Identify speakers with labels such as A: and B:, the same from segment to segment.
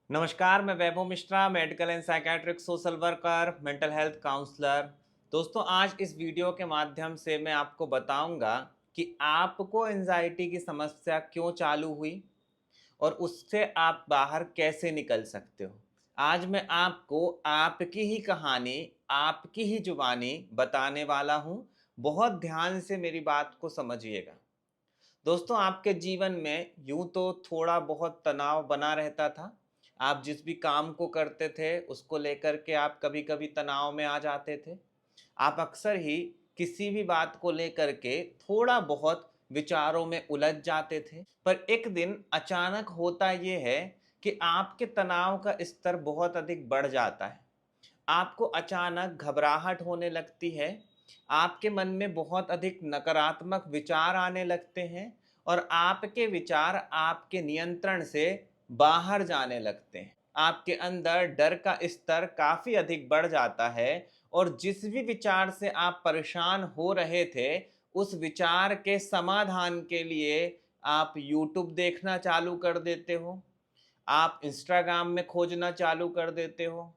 A: नमस्कार, मैं Vaibhav Mishra, medical and psychiatric social worker, mental health counsellor. दोस्तों, आज इस वीडियो के माध्यम से मैं आपको बताऊंगा कि आपको एंजाइटी की समस्या क्यों चालू हुई और उससे आप बाहर कैसे निकल सकते हो। आज मैं आपको आपकी ही कहानी, आपकी ही जुबानी बताने वाला हूं। बहुत ध्यान से मेरी बात को समझिएगा। दोस्तों, आपके जीवन में यूं तो थोड़ा बहुत तनाव बना रहता था। आप जिस भी काम को करते थे उसको लेकर के आप कभी कभी तनाव में आ जाते थे। आप अक्सर ही किसी भी बात को लेकर के थोड़ा बहुत विचारों में उलझ जाते थे। पर एक दिन अचानक होता ये है कि आपके तनाव का स्तर बहुत अधिक बढ़ जाता है। आपको अचानक घबराहट होने लगती है। आपके मन में बहुत अधिक नकारात्मक विचार आने लगते हैं और आपके विचार आपके नियंत्रण से बाहर जाने लगते हैं। आपके अंदर डर का स्तर काफ़ी अधिक बढ़ जाता है और जिस भी विचार से आप परेशान हो रहे थे, उस विचार के समाधान के लिए आप यूट्यूब देखना चालू कर देते हो। आप इंस्टाग्राम में खोजना चालू कर देते हो,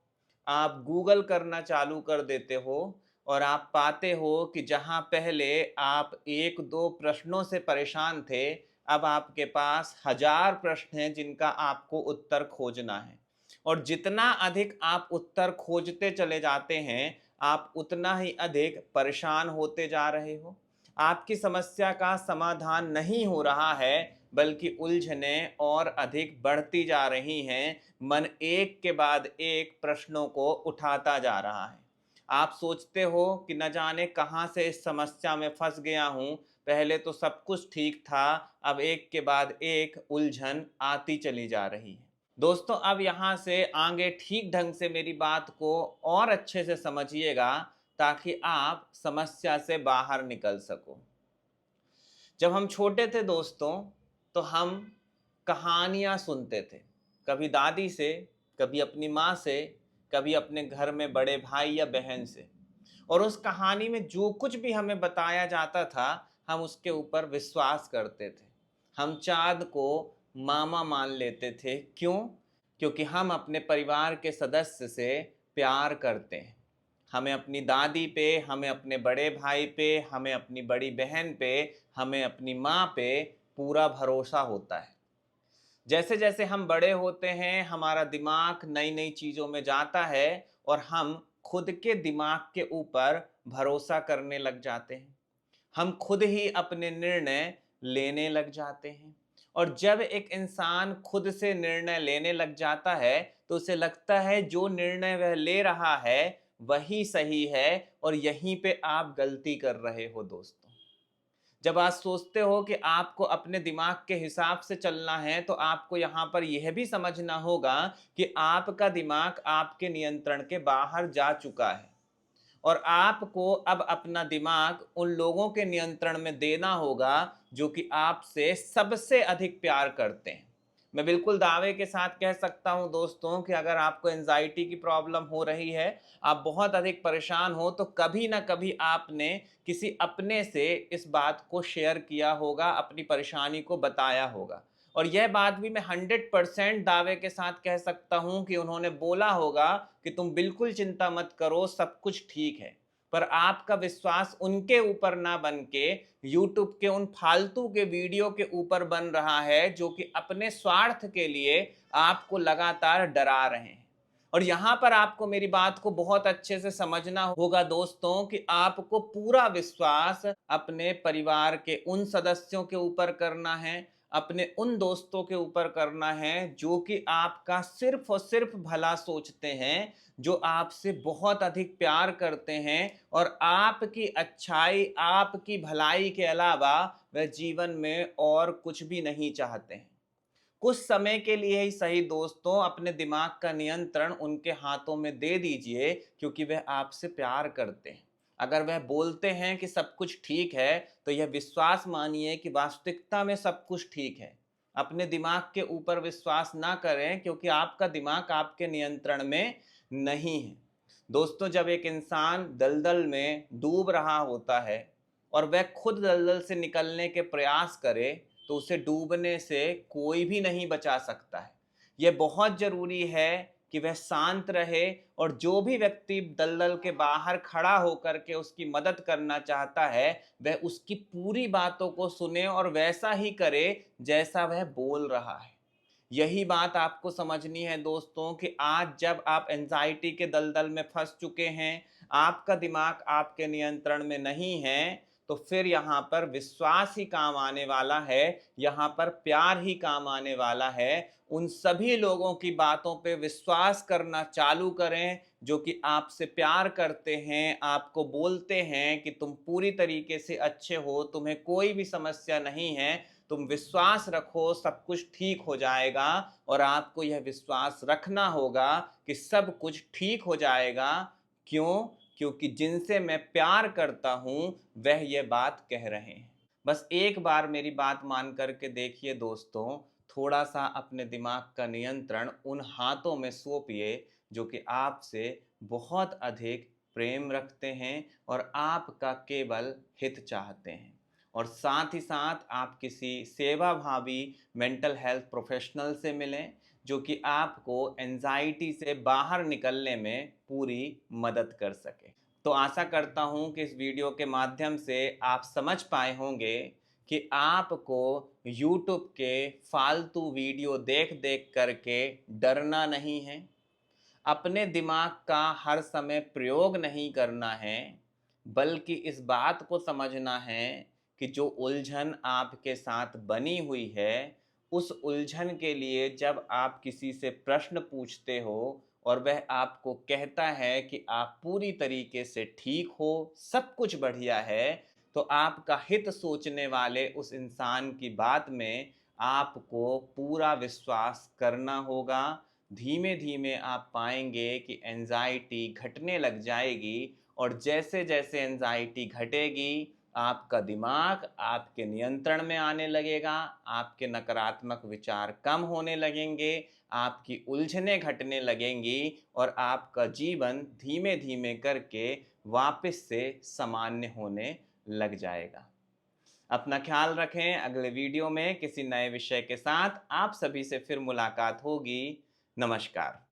A: आप गूगल करना चालू कर देते हो और आप पाते हो कि जहां पहले आप 1-2 प्रश्नों से परेशान थे, अब आपके पास हजार प्रश्न हैं जिनका आपको उत्तर खोजना है। और जितना अधिक आप उत्तर खोजते चले जाते हैं, आप उतना ही अधिक परेशान होते जा रहे हो। आपकी समस्या का समाधान नहीं हो रहा है, बल्कि उलझनें और अधिक बढ़ती जा रही हैं। मन एक के बाद एक प्रश्नों को उठाता जा रहा है। आप सोचते हो कि न जाने कहाँ से इस समस्या में फंस गया हूँ। पहले तो सब कुछ ठीक था, अब एक के बाद एक उलझन आती चली जा रही है। दोस्तों, अब यहाँ से आगे ठीक ढंग से मेरी बात को और अच्छे से समझिएगा ताकि आप समस्या से बाहर निकल सको। जब हम छोटे थे दोस्तों, तो हम कहानियाँ सुनते थे। कभी दादी से, कभी अपनी माँ से, कभी अपने घर में बड़े भाई या बहन से। और उस कहानी में जो कुछ भी हमें बताया जाता था, हम उसके ऊपर विश्वास करते थे। हम चाँद को मामा मान लेते थे। क्यों? क्योंकि हम अपने परिवार के सदस्य से प्यार करते हैं। हमें अपनी दादी पे, हमें अपने बड़े भाई पे, हमें अपनी बड़ी बहन पे, हमें अपनी माँ पे पूरा भरोसा होता है। जैसे जैसे हम बड़े होते हैं, हमारा दिमाग नई नई चीज़ों में जाता है और हम खुद के दिमाग के ऊपर भरोसा करने लग जाते हैं। हम खुद ही अपने निर्णय लेने लग जाते हैं। और जब एक इंसान खुद से निर्णय लेने लग जाता है, तो उसे लगता है जो निर्णय वह ले रहा है वही सही है और यहीं पे आप गलती कर रहे हो दोस्तों। जब आप सोचते हो कि आपको अपने दिमाग के हिसाब से चलना है, तो आपको यहाँ पर यह भी समझना होगा कि आपका दिमाग आपके नियंत्रण के बाहर जा चुका है और आपको अब अपना दिमाग उन लोगों के नियंत्रण में देना होगा जो कि आपसे सबसे अधिक प्यार करते हैं। मैं बिल्कुल दावे के साथ कह सकता हूं दोस्तों कि अगर आपको एंजाइटी की प्रॉब्लम हो रही है, आप बहुत अधिक परेशान हो, तो कभी ना कभी आपने किसी अपने से इस बात को शेयर किया होगा, अपनी परेशानी को बताया होगा। और यह बात भी मैं 100% दावे के साथ कह सकता हूं कि उन्होंने बोला होगा कि तुम बिल्कुल चिंता मत करो, सब कुछ ठीक है। पर आपका विश्वास उनके ऊपर ना बन के यूट्यूब के उन फालतू के वीडियो के ऊपर बन रहा है जो कि अपने स्वार्थ के लिए आपको लगातार डरा रहे हैं। और यहाँ पर आपको मेरी बात को बहुत अच्छे से समझना होगा दोस्तों कि आपको पूरा विश्वास अपने परिवार के उन सदस्यों के ऊपर करना है, अपने उन दोस्तों के ऊपर करना है जो कि आपका सिर्फ और सिर्फ भला सोचते हैं, जो आपसे बहुत अधिक प्यार करते हैं और आपकी अच्छाई, आपकी भलाई के अलावा वह जीवन में और कुछ भी नहीं चाहते हैं। कुछ समय के लिए ही सही दोस्तों, अपने दिमाग का नियंत्रण उनके हाथों में दे दीजिए, क्योंकि वह आपसे प्यार करते हैं। अगर वह बोलते हैं कि सब कुछ ठीक है, तो यह विश्वास मानिए कि वास्तविकता में सब कुछ ठीक है। अपने दिमाग के ऊपर विश्वास ना करें, क्योंकि आपका दिमाग आपके नियंत्रण में नहीं है। दोस्तों, जब एक इंसान दलदल में डूब रहा होता है और वह खुद दलदल से निकलने के प्रयास करे, तो उसे डूबने से कोई भी नहीं बचा सकता है। ये बहुत ज़रूरी है कि वह शांत रहे और जो भी व्यक्ति दलदल के बाहर खड़ा होकर के उसकी मदद करना चाहता है, वह उसकी पूरी बातों को सुने और वैसा ही करे जैसा वह बोल रहा है। यही बात आपको समझनी है दोस्तों कि आज जब आप एंजाइटी के दलदल में फंस चुके हैं, आपका दिमाग आपके नियंत्रण में नहीं है, तो फिर यहाँ पर विश्वास ही काम आने वाला है, यहाँ पर प्यार ही काम आने वाला है। उन सभी लोगों की बातों पे विश्वास करना चालू करें जो कि आपसे प्यार करते हैं, आपको बोलते हैं कि तुम पूरी तरीके से अच्छे हो, तुम्हें कोई भी समस्या नहीं है, तुम विश्वास रखो, सब कुछ ठीक हो जाएगा। और आपको यह विश्वास रखना होगा कि सब कुछ ठीक हो जाएगा। क्यों? क्योंकि जिनसे मैं प्यार करता हूँ वह ये बात कह रहे हैं। बस एक बार मेरी बात मान करके देखिए दोस्तों, थोड़ा सा अपने दिमाग का नियंत्रण उन हाथों में सौंपिए जो कि आपसे बहुत अधिक प्रेम रखते हैं और आपका केवल हित चाहते हैं। और साथ ही साथ आप किसी सेवाभावी मेंटल हेल्थ प्रोफेशनल से मिलें जो कि आपको एंजाइटी से बाहर निकलने में पूरी मदद कर सके। तो आशा करता हूँ कि इस वीडियो के माध्यम से आप समझ पाए होंगे कि आपको YouTube के फालतू वीडियो देख देख करके डरना नहीं है, अपने दिमाग का हर समय प्रयोग नहीं करना है, बल्कि इस बात को समझना है कि जो उलझन आपके साथ बनी हुई है, उस उलझन के लिए जब आप किसी से प्रश्न पूछते हो और वह आपको कहता है कि आप पूरी तरीके से ठीक हो, सब कुछ बढ़िया है, तो आपका हित सोचने वाले उस इंसान की बात में आपको पूरा विश्वास करना होगा। धीमे-धीमे आप पाएँगे कि एंग्ज़ायटी घटने लग जाएगी और जैसे-जैसे एंग्ज़ायटी घटेगी, आपका दिमाग आपके नियंत्रण में आने लगेगा, आपके नकारात्मक विचार कम होने लगेंगे, आपकी उलझनें घटने लगेंगी और आपका जीवन धीमे-धीमे करके वापस से सामान्य होने लग जाएगा। अपना ख्याल रखें, अगले वीडियो में किसी नए विषय के साथ आप सभी से फिर मुलाकात होगी। नमस्कार।